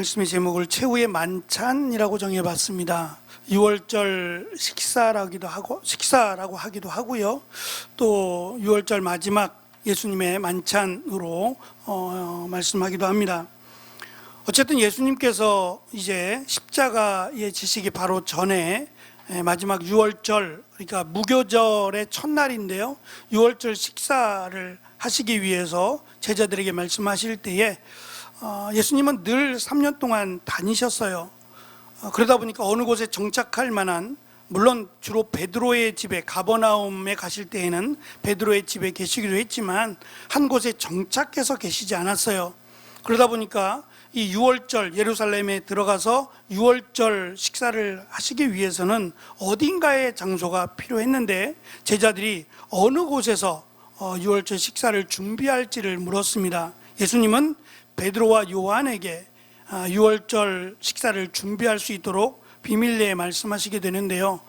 말씀의 제목을 최후의 만찬이라고 정해봤습니다. 6월절 식사라고 하기도 하고요. 또 6월절 마지막 예수님의 만찬으로 말씀하기도 합니다. 어쨌든 예수님께서 이제 십자가의 지시기 바로 전에 마지막 6월절, 그러니까 무교절의 첫날인데요, 6월절 식사를 하시기 위해서 제자들에게 말씀하실 때에 예수님은 늘 3년 동안 다니셨어요. 그러다 보니까 어느 곳에 정착할 만한, 물론 주로 베드로의 집에, 가버나움에 가실 때에는 베드로의 집에 계시기도 했지만 한 곳에 정착해서 계시지 않았어요. 그러다 보니까 이 6월절 예루살렘에 들어가서 6월절 식사를 하시기 위해서는 어딘가에 장소가 필요했는데 제자들이 어느 곳에서 6월절 식사를 준비할지를 물었습니다. 예수님은 베드로와 요한에게 6월절 식사를 준비할 수 있도록 비밀리에 말씀하시게 되는데요,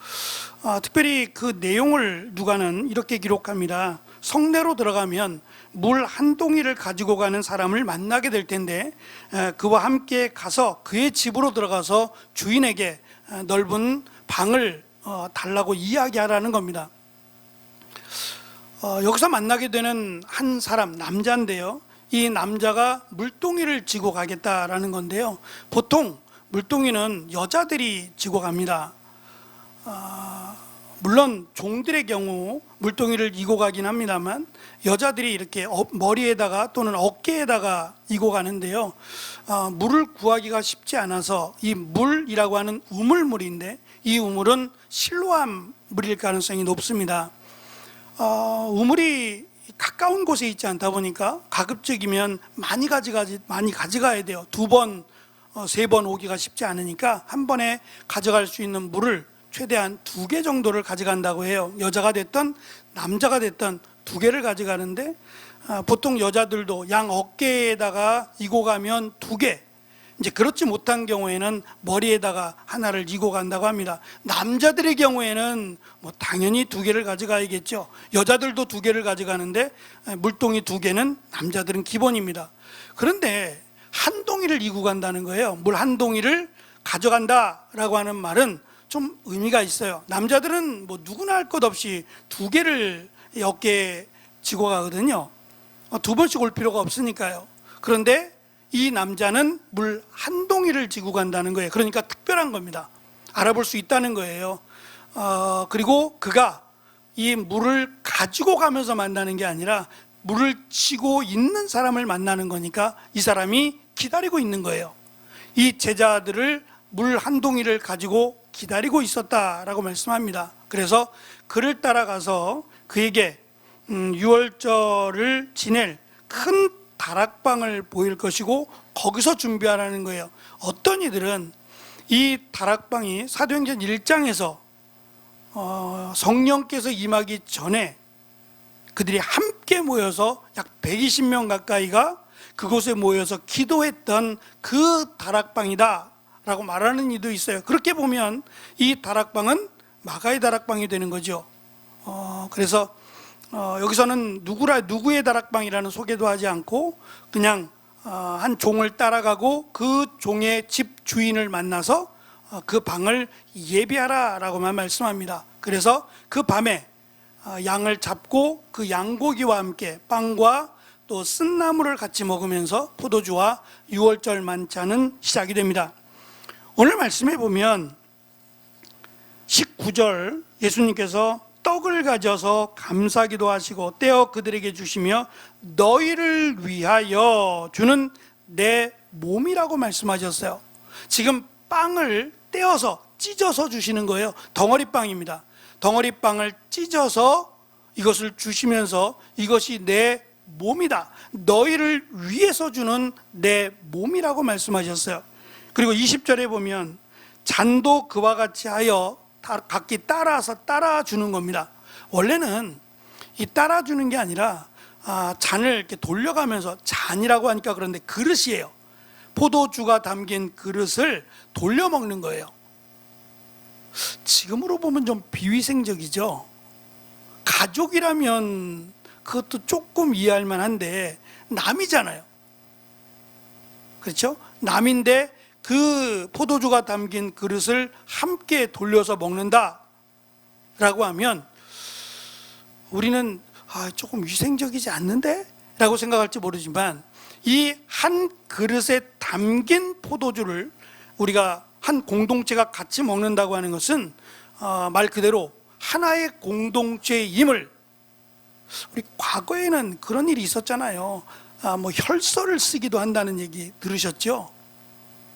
특별히 그 내용을 누가는 이렇게 기록합니다. 성내로 들어가면 물 한 동이를 가지고 가는 사람을 만나게 될 텐데 그와 함께 가서 그의 집으로 들어가서 주인에게 넓은 방을 달라고 이야기하라는 겁니다. 여기서 만나게 되는 한 사람, 남자인데요, 이 남자가 물동이를 지고 가겠다라는 건데요, 보통 물동이는 여자들이 지고 갑니다. 물론 종들의 경우 물동이를 이고 가긴 합니다만 여자들이 이렇게 머리에다가 또는 어깨에다가 이고 가는데요, 물을 구하기가 쉽지 않아서 이 물이라고 하는 우물물인데 이 우물은 실로암 물일 가능성이 높습니다. 우물이 가까운 곳에 있지 않다 보니까 가급적이면 많이 가져가야 돼요. 2번, 3번 오기가 쉽지 않으니까 한 번에 가져갈 수 있는 물을 최대한 2개 정도를 가져간다고 해요. 여자가 됐든 남자가 됐든 2개를 가져가는데 보통 여자들도 양 어깨에다가 이고 가면 2개, 이제 그렇지 못한 경우에는 머리에다가 하나를 이고 간다고 합니다. 남자들의 경우에는 당연히 2개를 가져가야겠죠. 여자들도 2개를 가져가는데 물동이 2개는 남자들은 기본입니다. 그런데 한 동이를 이고 간다는 거예요. 물 한 동이를 가져간다라고 하는 말은 좀 의미가 있어요. 남자들은 누구나 할 것 없이 2개를 어깨에 지고 가거든요. 2번씩 올 필요가 없으니까요. 그런데 이 남자는 물 한 동이를 지고 간다는 거예요. 그러니까 특별한 겁니다. 알아볼 수 있다는 거예요. 그리고 그가 이 물을 가지고 가면서 만나는 게 아니라 물을 치고 있는 사람을 만나는 거니까 이 사람이 기다리고 있는 거예요. 이 제자들을 물 한 동이를 가지고 기다리고 있었다라고 말씀합니다. 그래서 그를 따라가서 그에게 6월절을 지낼 큰 다락방을 보일 것이고 거기서 준비하라는 거예요. 어떤 이들은 이 다락방이 사도행전 1장에서 성령께서 임하기 전에 그들이 함께 모여서 약 120명 가까이가 그곳에 모여서 기도했던 그 다락방이다 라고 말하는 이도 있어요. 그렇게 보면 이 다락방은 마가의 다락방이 되는 거죠. 그래서 여기서는 누구의 다락방이라는 소개도 하지 않고 그냥 한 종을 따라가고 그 종의 집 주인을 만나서 그 방을 예비하라 라고만 말씀합니다. 그래서 그 밤에 양을 잡고 그 양고기와 함께 빵과 또 쓴나물을 같이 먹으면서 포도주와 6월절 만찬은 시작이 됩니다. 오늘 말씀해 보면 19절 예수님께서 떡을 가져서 감사기도 하시고 떼어 그들에게 주시며 너희를 위하여 주는 내 몸이라고 말씀하셨어요. 지금 빵을 떼어서 찢어서 주시는 거예요. 덩어리빵입니다. 덩어리빵을 찢어서 이것을 주시면서 이것이 내 몸이다, 너희를 위해서 주는 내 몸이라고 말씀하셨어요. 그리고 20절에 보면 잔도 그와 같이 하여 각기 따라서 따라주는 겁니다. 원래는 이 따라주는 게 아니라 잔을 이렇게 돌려가면서, 잔이라고 하니까 그런데 그릇이에요. 포도주가 담긴 그릇을 돌려 먹는 거예요. 지금으로 보면 좀 비위생적이죠. 가족이라면 그것도 조금 이해할 만한데 남이잖아요. 그렇죠? 남인데 그 포도주가 담긴 그릇을 함께 돌려서 먹는다라고 하면 우리는 조금 위생적이지 않는데? 라고 생각할지 모르지만 이 한 그릇에 담긴 포도주를 우리가 한 공동체가 같이 먹는다고 하는 것은 말 그대로 하나의 공동체임을, 우리 과거에는 그런 일이 있었잖아요. 뭐 혈서를 쓰기도 한다는 얘기 들으셨죠?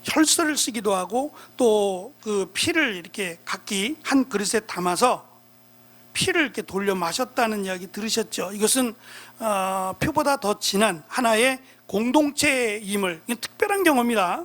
혈서를 쓰기도 하고 또 그 피를 이렇게 각기 한 그릇에 담아서 피를 이렇게 돌려 마셨다는 이야기 들으셨죠? 이것은 표보다 더 진한 하나의 공동체임을, 특별한 경우입니다.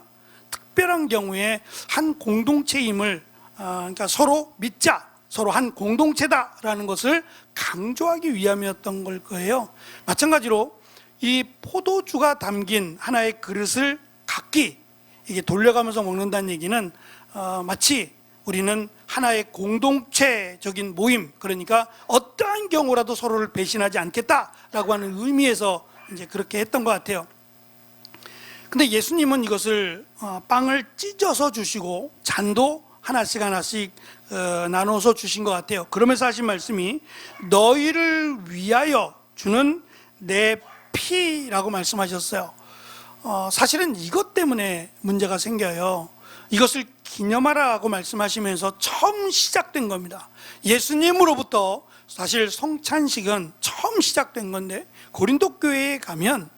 특별한 경우에 한 공동체임을, 그러니까 서로 믿자, 서로 한 공동체다라는 것을 강조하기 위함이었던 걸 거예요. 마찬가지로 이 포도주가 담긴 하나의 그릇을 각기 이게 돌려가면서 먹는다는 얘기는 마치 우리는 하나의 공동체적인 모임, 그러니까 어떠한 경우라도 서로를 배신하지 않겠다라고 하는 의미에서 이제 그렇게 했던 것 같아요. 근데 예수님은 이것을 빵을 찢어서 주시고 잔도 하나씩 하나씩 나눠서 주신 것 같아요. 그러면서 하신 말씀이 너희를 위하여 주는 내 피라고 말씀하셨어요. 사실은 이것 때문에 문제가 생겨요. 이것을 기념하라고 말씀하시면서 처음 시작된 겁니다. 예수님으로부터 사실 성찬식은 처음 시작된 건데, 고린도 교회에 가면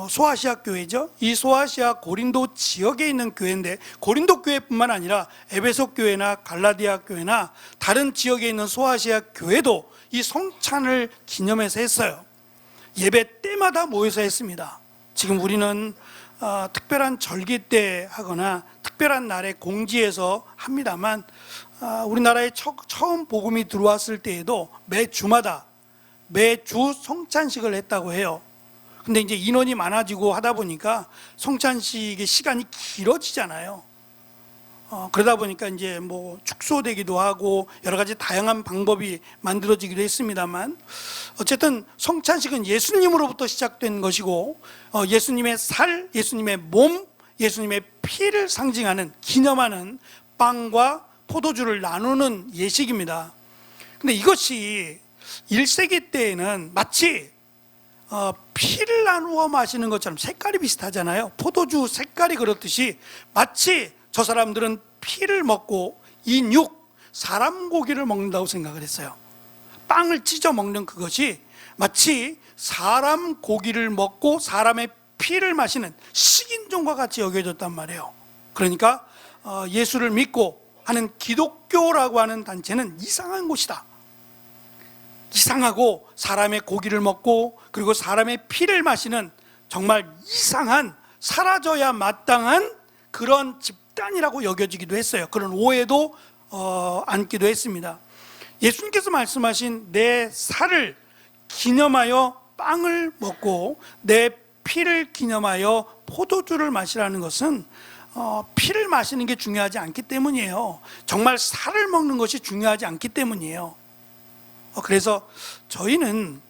소아시아 교회죠. 이 소아시아 고린도 지역에 있는 교회인데, 고린도 교회뿐만 아니라 에베소 교회나 갈라디아 교회나 다른 지역에 있는 소아시아 교회도 이 성찬을 기념해서 했어요. 예배 때마다 모여서 했습니다. 지금 우리는 특별한 절기 때 하거나 특별한 날에 공지해서 합니다만, 우리나라에 처음 복음이 들어왔을 때에도 매주 성찬식을 했다고 해요. 근데 이제 인원이 많아지고 하다 보니까 성찬식의 시간이 길어지잖아요. 그러다 보니까 이제 뭐 축소되기도 하고 여러 가지 다양한 방법이 만들어지기도 했습니다만, 어쨌든 성찬식은 예수님으로부터 시작된 것이고, 예수님의 살, 예수님의 몸, 예수님의 피를 상징하는, 기념하는 빵과 포도주를 나누는 예식입니다. 근데 이것이 1세기 때에는 마치 피를 나누어 마시는 것처럼, 색깔이 비슷하잖아요. 포도주 색깔이 그렇듯이 마치 저 사람들은 피를 먹고 이 사람 고기를 먹는다고 생각을 했어요. 빵을 찢어 먹는 그것이 마치 사람 고기를 먹고 사람의 피를 마시는 식인종과 같이 여겨졌단 말이에요. 그러니까 예수를 믿고 하는 기독교라고 하는 단체는 이상한 곳이다. 이상하고 사람의 고기를 먹고 그리고 사람의 피를 마시는 정말 이상한, 사라져야 마땅한 그런 집단이라고 여겨지기도 했어요. 그런 오해도 안기도 했습니다. 예수님께서 말씀하신 내 살을 기념하여 빵을 먹고 내 피를 기념하여 포도주를 마시라는 것은 피를 마시는 게 중요하지 않기 때문이에요. 정말 살을 먹는 것이 중요하지 않기 때문이에요. 그래서 저희는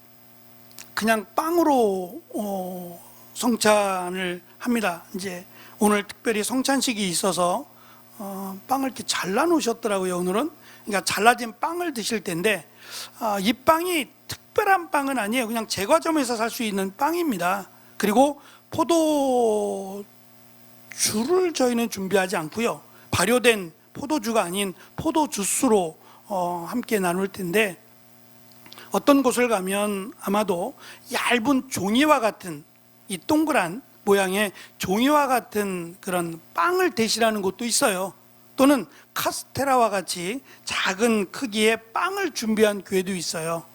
그냥 빵으로 성찬을 합니다. 이제 오늘 특별히 성찬식이 있어서 빵을 이렇게 잘라 놓으셨더라고요. 오늘은 그러니까 잘라진 빵을 드실 텐데, 이 빵이 특별한 빵은 아니에요. 그냥 제과점에서 살 수 있는 빵입니다. 그리고 포도주를 저희는 준비하지 않고요, 발효된 포도주가 아닌 포도주스로 함께 나눌 텐데, 어떤 곳을 가면 아마도 얇은 종이와 같은, 이 동그란 모양의 종이와 같은 그런 빵을 대시라는 곳도 있어요. 또는 카스테라와 같이 작은 크기의 빵을 준비한 교회도 있어요.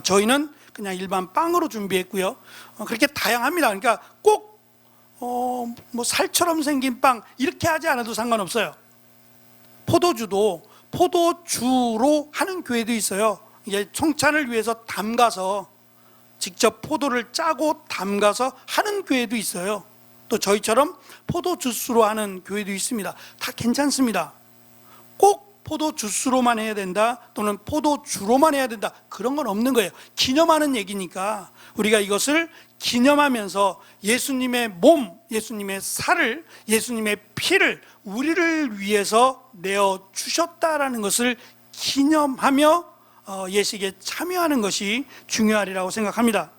저희는 그냥 일반 빵으로 준비했고요. 그렇게 다양합니다. 그러니까 꼭 뭐 살처럼 생긴 빵 이렇게 하지 않아도 상관없어요. 포도주도 포도주로 하는 교회도 있어요. 이게 성찬을 위해서 담가서 직접 포도를 짜고 담가서 하는 교회도 있어요. 또 저희처럼 포도주스로 하는 교회도 있습니다. 다 괜찮습니다. 꼭 포도주스로만 해야 된다, 또는 포도주로만 해야 된다, 그런 건 없는 거예요. 기념하는 얘기니까 우리가 이것을 기념하면서 예수님의 몸, 예수님의 살을, 예수님의 피를 우리를 위해서 내어 주셨다라는 것을 기념하며 예식에 참여하는 것이 중요하리라고 생각합니다.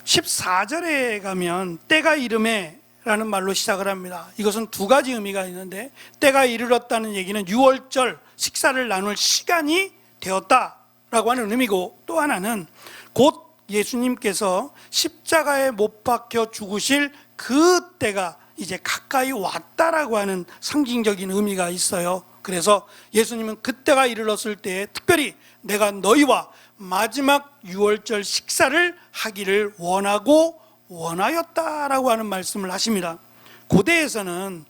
14절에 가면 때가 이르매 라는 말로 시작을 합니다. 이것은 두 가지 의미가 있는데, 때가 이르렀다는 얘기는 6월절 식사를 나눌 시간이 되었다라고 하는 의미고, 또 하나는 곧 예수님께서 십자가에 못 박혀 죽으실 그 때가 이제 가까이 왔다라고 하는 상징적인 의미가 있어요. 그래서 예수님은 그때가 이르렀을 때 특별히 내가 너희와 마지막 6월절 식사를 하기를 원하였다라고 하는 말씀을 하십니다. 고대에서는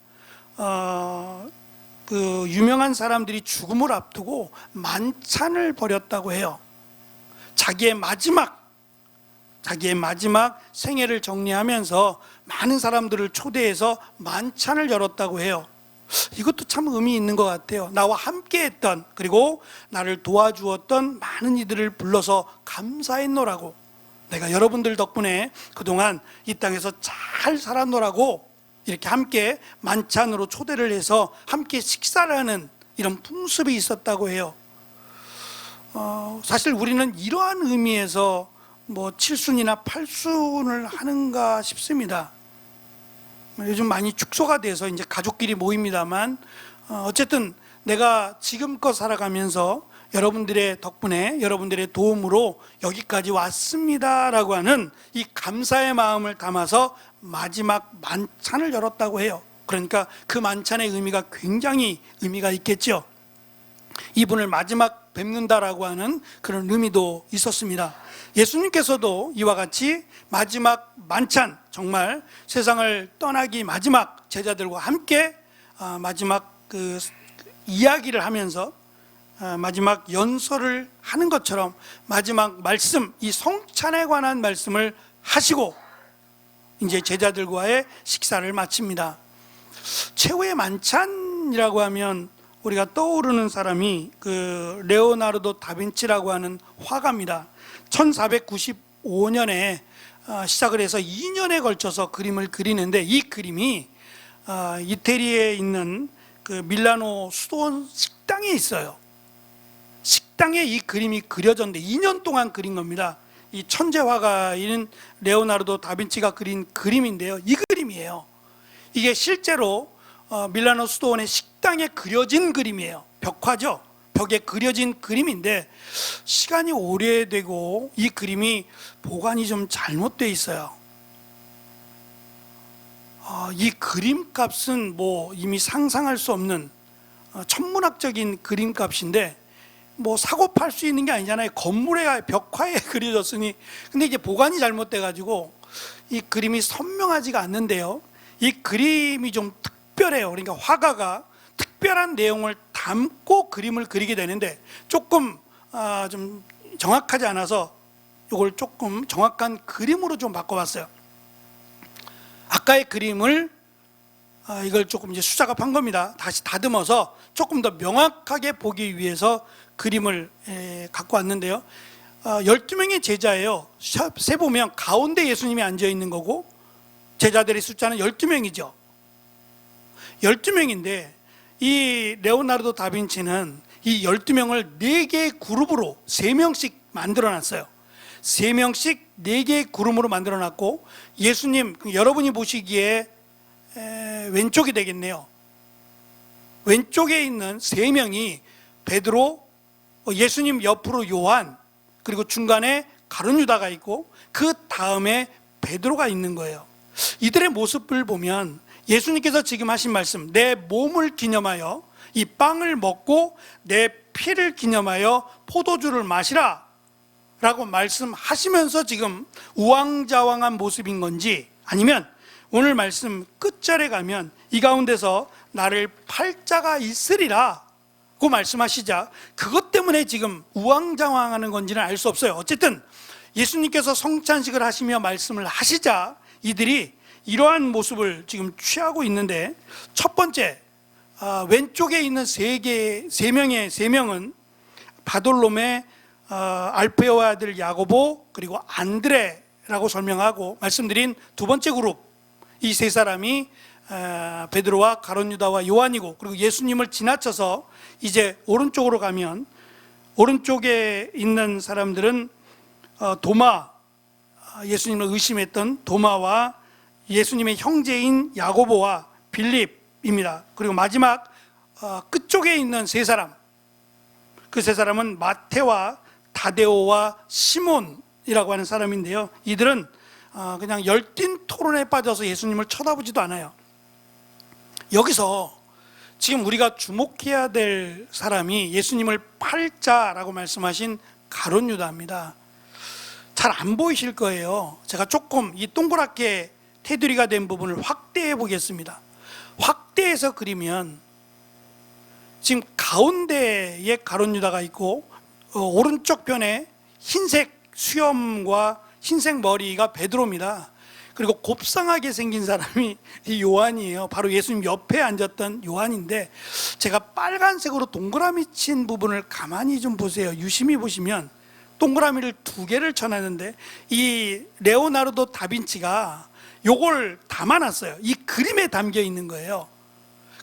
그 유명한 사람들이 죽음을 앞두고 만찬을 벌였다고 해요. 자기의 마지막 생애를 정리하면서 많은 사람들을 초대해서 만찬을 열었다고 해요. 이것도 참 의미 있는 것 같아요. 나와 함께 했던, 그리고 나를 도와주었던 많은 이들을 불러서 감사했노라고, 내가 여러분들 덕분에 그동안 이 땅에서 잘 살았노라고 이렇게 함께 만찬으로 초대를 해서 함께 식사를 하는 이런 풍습이 있었다고 해요. 사실 우리는 이러한 의미에서 뭐 칠순이나 팔순을 하는가 싶습니다. 요즘 많이 축소가 돼서 이제 가족끼리 모입니다만, 어쨌든 내가 지금껏 살아가면서 여러분들의 덕분에, 여러분들의 도움으로 여기까지 왔습니다라고 하는 이 감사의 마음을 담아서 마지막 만찬을 열었다고 해요. 그러니까 그 만찬의 의미가 굉장히 의미가 있겠죠. 이분을 마지막 뵙는다라고 하는 그런 의미도 있었습니다. 예수님께서도 이와 같이 마지막 만찬, 정말 세상을 떠나기 마지막 제자들과 함께 마지막 그 이야기를 하면서 마지막 연설을 하는 것처럼 마지막 말씀, 이 성찬에 관한 말씀을 하시고 이제 제자들과의 식사를 마칩니다. 최후의 만찬이라고 하면 우리가 떠오르는 사람이 그 레오나르도 다빈치라고 하는 화가입니다. 1495년에 시작을 해서 2년에 걸쳐서 그림을 그리는데, 이 그림이 이태리에 있는 그 밀라노 수도원 식당에 있어요. 식당에 이 그림이 그려졌는데 2년 동안 그린 겁니다. 이 천재 화가인 레오나르도 다빈치가 그린 그림인데요, 이 그림이에요. 이게 실제로 밀라노 수도원의 식당에 그려진 그림이에요. 벽화죠. 벽에 그려진 그림인데 시간이 오래되고 이 그림이 보관이 좀 잘못되어 있어요. 이 그림값은 뭐 이미 상상할 수 없는 천문학적인 그림값인데, 뭐 사고 팔 수 있는 게 아니잖아요. 건물에, 벽화에 그려졌으니. 근데 이제 보관이 잘못돼 가지고 이 그림이 선명하지가 않는데요, 이 그림이 좀 특별해요. 그러니까 화가가 특별한 내용을 담고 그림을 그리게 되는데 조금 좀 정확하지 않아서 이걸 조금 정확한 그림으로 좀 바꿔봤어요. 아까의 그림을 이걸 조금 이제 수작업한 겁니다. 다시 다듬어서 조금 더 명확하게 보기 위해서 그림을 갖고 왔는데요, 12명의 제자예요. 세보면 가운데 예수님이 앉아 있는 거고 제자들의 숫자는 12명이죠 12명인데 이 레오나르도 다빈치는 이 12명을 4개의 그룹으로 3명씩 만들어 놨어요. 3명씩 4개의 그룹으로 만들어 놨고, 예수님, 여러분이 보시기에 왼쪽이 되겠네요. 왼쪽에 있는 3명이 베드로, 예수님 옆으로 요한, 그리고 중간에 가룟 유다가 있고 그 다음에 베드로가 있는 거예요. 이들의 모습을 보면 예수님께서 지금 하신 말씀, 내 몸을 기념하여 이 빵을 먹고 내 피를 기념하여 포도주를 마시라 라고 말씀하시면서 지금 우왕좌왕한 모습인 건지, 아니면 오늘 말씀 끝절에 가면 이 가운데서 나를 팔 자가 있으리라 고 말씀하시자 그것 때문에 지금 우왕좌왕하는 건지는 알 수 없어요. 어쨌든 예수님께서 성찬식을 하시며 말씀을 하시자 이들이 이러한 모습을 지금 취하고 있는데, 첫 번째 왼쪽에 있는 세 명은 바돌롬의 알페오의 아들 야고보, 그리고 안드레라고 설명하고 말씀드린 두 번째 그룹, 이 세 사람이 베드로와 가룟 유다와 요한이고, 그리고 예수님을 지나쳐서 이제 오른쪽으로 가면 오른쪽에 있는 사람들은 도마, 예수님을 의심했던 도마와 예수님의 형제인 야고보와 빌립입니다. 그리고 마지막 끝쪽에 있는 세 사람, 그 세 사람은 마태와 다데오와 시몬이라고 하는 사람인데요, 이들은 그냥 열띤 토론에 빠져서 예수님을 쳐다보지도 않아요. 여기서 지금 우리가 주목해야 될 사람이 예수님을 팔자라고 말씀하신 가룟 유다입니다. 잘 안 보이실 거예요. 제가 조금 이 동그랗게 테두리가 된 부분을 확대해 보겠습니다. 확대해서 그리면 지금 가운데에 가룟 유다가 있고, 오른쪽 편에 흰색 수염과 흰색 머리가 베드로입니다. 그리고 곱상하게 생긴 사람이 이 요한이에요. 바로 예수님 옆에 앉았던 요한인데, 제가 빨간색으로 동그라미 친 부분을 가만히 좀 보세요. 유심히 보시면 동그라미를 두 개를 쳐놨는데, 이 레오나르도 다빈치가 요걸 담아놨어요. 이 그림에 담겨 있는 거예요.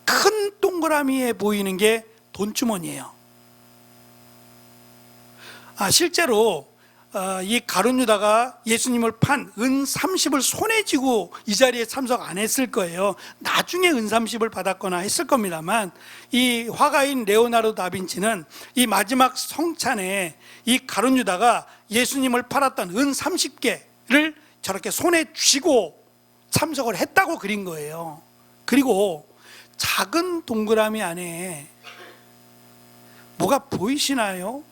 큰 동그라미에 보이는 게 돈주머니예요. 실제로 이 가룟 유다가 예수님을 판 은 30을 손에 쥐고 이 자리에 참석 안 했을 거예요. 나중에 은 30을 받았거나 했을 겁니다만, 이 화가인 레오나르도 다빈치는 이 마지막 성찬에 이 가룟 유다가 예수님을 팔았던 은 30개를 저렇게 손에 쥐고 참석을 했다고 그린 거예요. 그리고 작은 동그라미 안에 뭐가 보이시나요?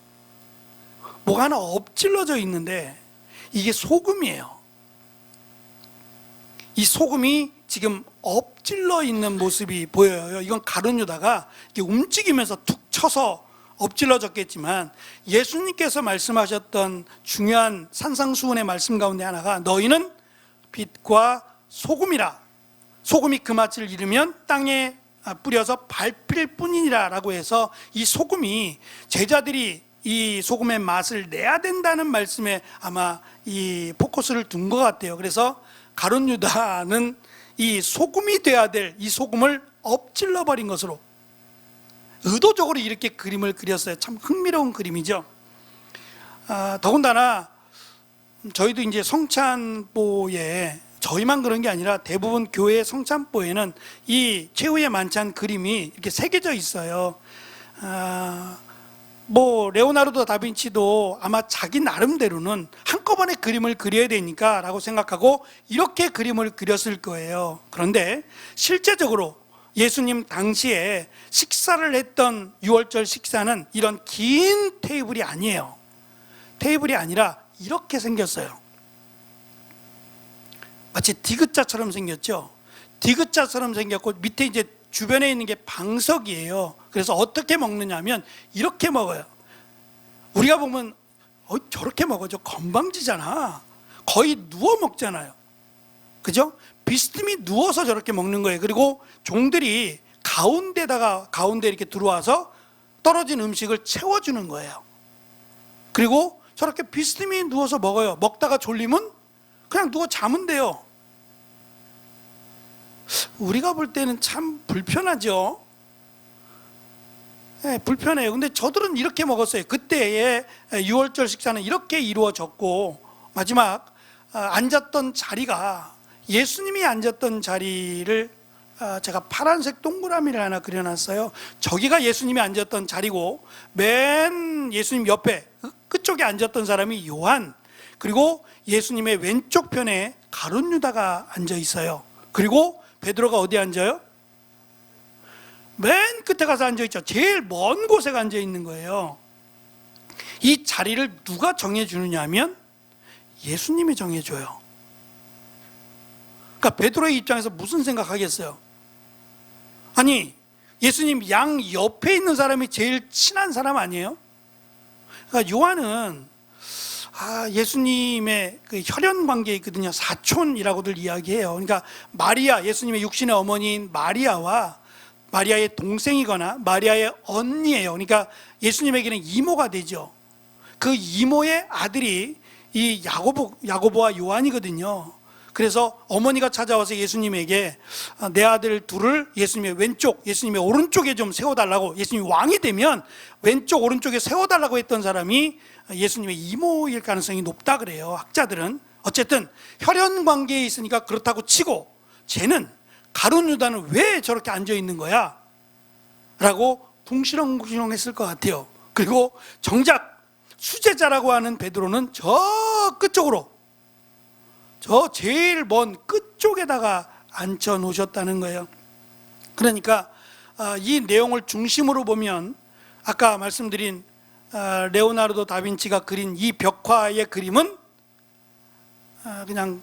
뭐가 하나 엎질러져 있는데 이게 소금이에요. 이 소금이 지금 엎질러 있는 모습이 보여요. 이건 가룟 유다가 이렇게 움직이면서 툭 쳐서 엎질러졌겠지만, 예수님께서 말씀하셨던 중요한 산상수훈의 말씀 가운데 하나가 너희는 빛과 소금이라, 소금이 그 맛을 잃으면 땅에 뿌려서 밟힐 뿐이니라 라고 해서, 이 소금이 제자들이 이 소금의 맛을 내야 된다는 말씀에 아마 이 포커스를 둔 것 같아요. 그래서 가룟 유다는 이 소금이 돼야 될 이 소금을 엎질러 버린 것으로 의도적으로 이렇게 그림을 그렸어요. 참 흥미로운 그림이죠. 더군다나 저희도 이제 성찬보에, 저희만 그런 게 아니라 대부분 교회 성찬보에는 이 최후의 만찬 그림이 이렇게 새겨져 있어요. 레오나르도 다빈치도 아마 자기 나름대로는 한꺼번에 그림을 그려야 되니까 라고 생각하고 이렇게 그림을 그렸을 거예요. 그런데 실제적으로 예수님 당시에 식사를 했던 유월절 식사는 이런 긴 테이블이 아니에요. 테이블이 아니라 이렇게 생겼어요. 마치 디귿자처럼 생겼죠. 디귿자처럼 생겼고 밑에 이제 주변에 있는 게 방석이에요. 그래서 어떻게 먹느냐면 이렇게 먹어요. 우리가 보면 저렇게 먹어죠. 건방지잖아. 거의 누워 먹잖아요. 그죠? 비스듬히 누워서 저렇게 먹는 거예요. 그리고 종들이 가운데 이렇게 들어와서 떨어진 음식을 채워주는 거예요. 그리고 저렇게 비스듬히 누워서 먹어요. 먹다가 졸리면 그냥 누워 자면 돼요. 우리가 볼 때는 참 불편하죠. 네, 불편해요. 근데 저들은 이렇게 먹었어요. 그때의 유월절 식사는 이렇게 이루어졌고, 마지막 앉았던 자리가 예수님이 앉았던 자리를 제가 파란색 동그라미를 하나 그려놨어요. 저기가 예수님이 앉았던 자리고, 맨 예수님 옆에 끝쪽에 앉았던 사람이 요한, 그리고 예수님의 왼쪽 편에 가룟 유다가 앉아 있어요. 그리고 베드로가 어디 앉아요? 맨 끝에 가서 앉아 있죠. 제일 먼 곳에 앉아 있는 거예요. 이 자리를 누가 정해주느냐 하면 예수님이 정해줘요. 그러니까 베드로의 입장에서 무슨 생각하겠어요? 아니, 예수님 양 옆에 있는 사람이 제일 친한 사람 아니에요? 그러니까 요한은 예수님의 그 혈연 관계에 있거든요. 사촌이라고들 이야기해요. 그러니까 마리아, 예수님의 육신의 어머니인 마리아와 마리아의 동생이거나 마리아의 언니예요. 그러니까 예수님에게는 이모가 되죠. 그 이모의 아들이 이 야고보와 요한이거든요. 그래서 어머니가 찾아와서 예수님에게 내 아들 둘을 예수님의 왼쪽, 예수님의 오른쪽에 좀 세워달라고, 예수님이 왕이 되면 왼쪽 오른쪽에 세워달라고 했던 사람이 예수님의 이모일 가능성이 높다 그래요, 학자들은. 어쨌든 혈연 관계에 있으니까 그렇다고 치고, 쟤는 가룟 유다는 왜 저렇게 앉아 있는 거야? 라고 궁시렁궁시렁 했을 것 같아요. 그리고 정작 수제자라고 하는 베드로는 저 끝쪽으로, 저 제일 먼 끝쪽에다가 앉혀 놓으셨다는 거예요. 그러니까 이 내용을 중심으로 보면 아까 말씀드린 레오나르도 다빈치가 그린 이 벽화의 그림은 그냥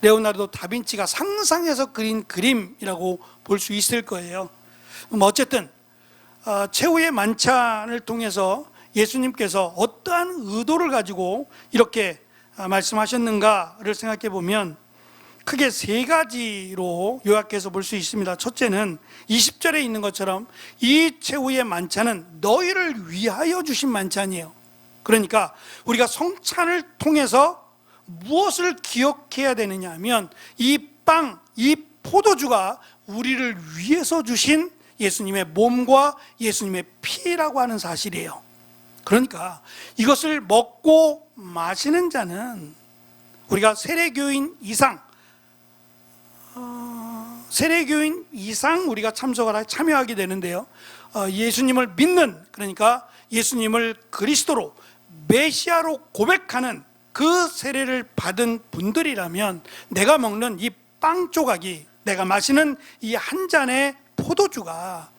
레오나르도 다빈치가 상상해서 그린 그림이라고 볼 수 있을 거예요. 어쨌든 최후의 만찬을 통해서 예수님께서 어떠한 의도를 가지고 이렇게 말씀하셨는가를 생각해 보면 크게 세 가지로 요약해서 볼 수 있습니다. 첫째는 20절에 있는 것처럼 이 최후의 만찬은 너희를 위하여 주신 만찬이에요. 그러니까 우리가 성찬을 통해서 무엇을 기억해야 되느냐 하면 이 빵, 이 포도주가 우리를 위해서 주신 예수님의 몸과 예수님의 피라고 하는 사실이에요. 그러니까 이것을 먹고 마시는 자는 우리가 세례교인 이상 우리가 참여하게 되는데요. 예수님을 믿는, 그러니까 예수님을 그리스도로 메시아로 고백하는 그 세례를 받은 분들이라면 내가 먹는 이 빵 조각이, 내가 마시는 이 한 잔의 포도주가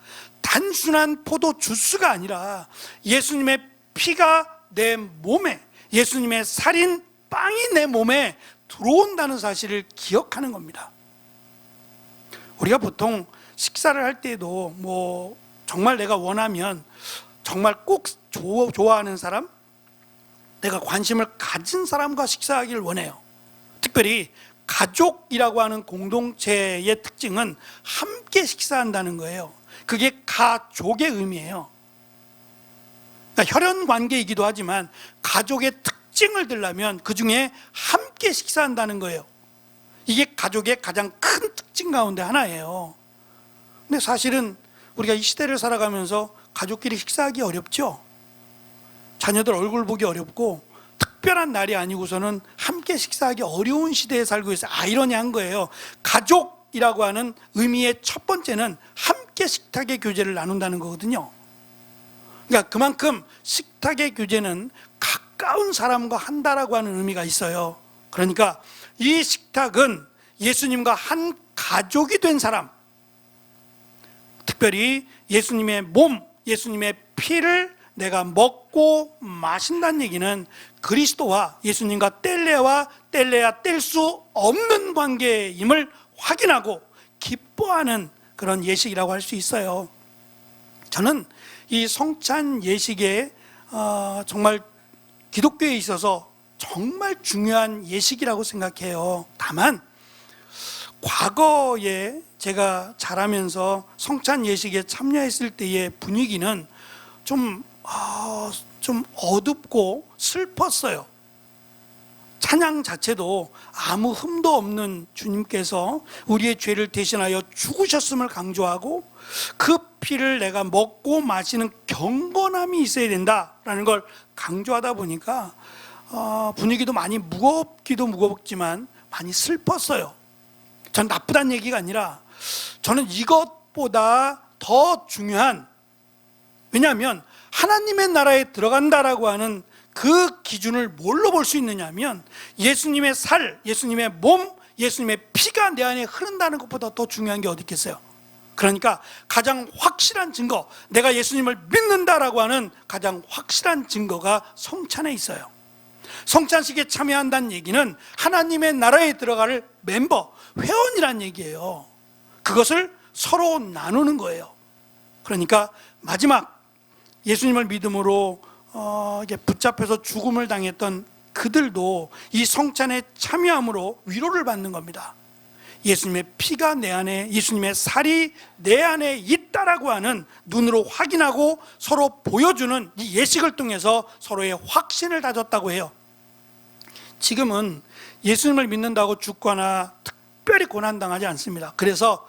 단순한 포도 주스가 아니라 예수님의 피가 내 몸에, 예수님의 살인 빵이 내 몸에 들어온다는 사실을 기억하는 겁니다. 우리가 보통 식사를 할 때도 정말 내가 원하면, 정말 꼭 좋아하는 사람, 내가 관심을 가진 사람과 식사하기를 원해요. 특별히 가족이라고 하는 공동체의 특징은 함께 식사한다는 거예요. 그게 가족의 의미예요. 그러니까 혈연 관계이기도 하지만 가족의 특징을 들려면 그 중에 함께 식사한다는 거예요. 이게 가족의 가장 큰 특징 가운데 하나예요. 근데 사실은 우리가 이 시대를 살아가면서 가족끼리 식사하기 어렵죠. 자녀들 얼굴 보기 어렵고 특별한 날이 아니고서는 함께 식사하기 어려운 시대에 살고 있어요. 아이러니한 거예요. 가족이라고 하는 의미의 첫 번째는 함께 식탁의 교제를 나눈다는 거거든요. 그러니까 그만큼 식탁의 교제는 가까운 사람과 한다라고 하는 의미가 있어요. 그러니까 이 식탁은 예수님과 한 가족이 된 사람, 특별히 예수님의 몸, 예수님의 피를 내가 먹고 마신다는 얘기는 그리스도와 예수님과 뗄래야 뗄 수 없는 관계임을 확인하고 기뻐하는 그런 예식이라고 할 수 있어요. 저는 이 성찬 예식에 정말 기독교에 있어서 정말 중요한 예식이라고 생각해요. 다만 과거에 제가 자라면서 성찬 예식에 참여했을 때의 분위기는 좀 어둡고 슬펐어요. 찬양 자체도 아무 흠도 없는 주님께서 우리의 죄를 대신하여 죽으셨음을 강조하고 그 피를 내가 먹고 마시는 경건함이 있어야 된다라는 걸 강조하다 보니까 분위기도 많이 무겁기도 무겁지만 많이 슬펐어요. 전 나쁘다는 얘기가 아니라 저는 이것보다 더 중요한, 왜냐하면 하나님의 나라에 들어간다라고 하는 그 기준을 뭘로 볼 수 있느냐 하면 예수님의 살, 예수님의 몸, 예수님의 피가 내 안에 흐른다는 것보다 더 중요한 게 어디 있겠어요. 그러니까 가장 확실한 증거, 내가 예수님을 믿는다라고 하는 가장 확실한 증거가 성찬에 있어요. 성찬식에 참여한다는 얘기는 하나님의 나라에 들어갈 멤버, 회원이란 얘기예요. 그것을 서로 나누는 거예요. 그러니까 마지막 예수님을 믿음으로 붙잡혀서 죽음을 당했던 그들도 이 성찬에 참여함으로 위로를 받는 겁니다. 예수님의 피가 내 안에, 예수님의 살이 내 안에 있다라고 하는, 눈으로 확인하고 서로 보여주는 이 예식을 통해서 서로의 확신을 다졌다고 해요. 지금은 예수님을 믿는다고 죽거나 특별히 고난당하지 않습니다. 그래서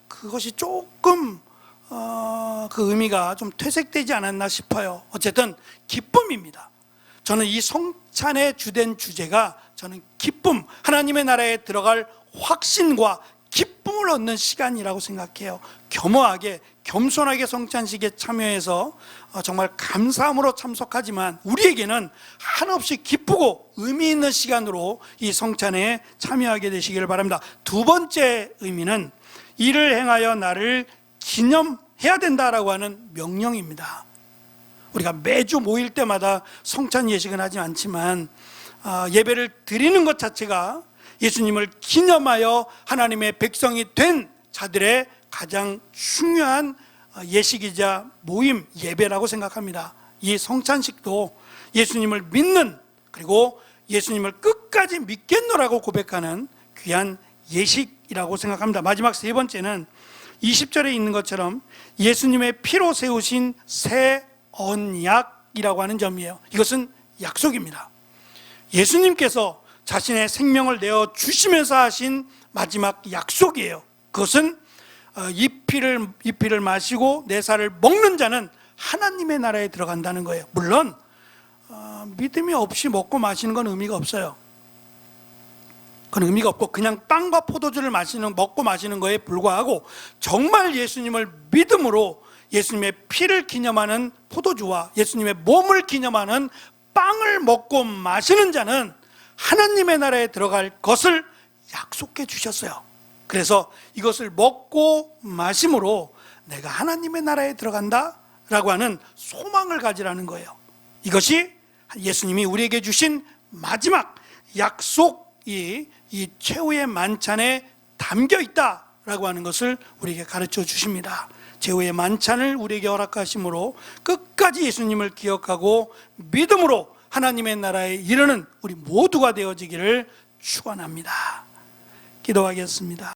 그것이 조금 그 의미가 좀 퇴색되지 않았나 싶어요. 어쨌든 기쁨입니다. 저는 이 성찬의 주된 주제가, 저는 기쁨, 하나님의 나라에 들어갈 확신과 기쁨을 얻는 시간이라고 생각해요. 겸허하게, 겸손하게 성찬식에 참여해서 정말 감사함으로 참석하지만 우리에게는 한없이 기쁘고 의미 있는 시간으로 이 성찬에 참여하게 되시기를 바랍니다. 두 번째 의미는 이를 행하여 나를 기념해야 된다라고 하는 명령입니다. 우리가 매주 모일 때마다 성찬 예식은 하지 않지만 예배를 드리는 것 자체가 예수님을 기념하여 하나님의 백성이 된 자들의 가장 중요한 예식이자 모임, 예배라고 생각합니다. 이 성찬식도 예수님을 믿는, 그리고 예수님을 끝까지 믿겠노라고 고백하는 귀한 예식이라고 생각합니다. 마지막 세 번째는 20절에 있는 것처럼 예수님의 피로 세우신 새 언약이라고 하는 점이에요. 이것은 약속입니다. 예수님께서 자신의 생명을 내어 주시면서 하신 마지막 약속이에요. 그것은 이 피를 마시고 내 살을 먹는 자는 하나님의 나라에 들어간다는 거예요. 물론 믿음이 없이 먹고 마시는 건 의미가 없어요. 그건 의미가 없고 그냥 빵과 포도주를 먹고 마시는 거에 불과하고, 정말 예수님을 믿음으로 예수님의 피를 기념하는 포도주와 예수님의 몸을 기념하는 빵을 먹고 마시는 자는 하나님의 나라에 들어갈 것을 약속해 주셨어요. 그래서 이것을 먹고 마심으로 내가 하나님의 나라에 들어간다 라고 하는 소망을 가지라는 거예요. 이것이 예수님이 우리에게 주신 마지막 약속이 이 최후의 만찬에 담겨 있다라고 하는 것을 우리에게 가르쳐 주십니다. 최후의 만찬을 우리에게 허락하심으로 끝까지 예수님을 기억하고 믿음으로 하나님의 나라에 이르는 우리 모두가 되어지기를 축원합니다. 기도하겠습니다.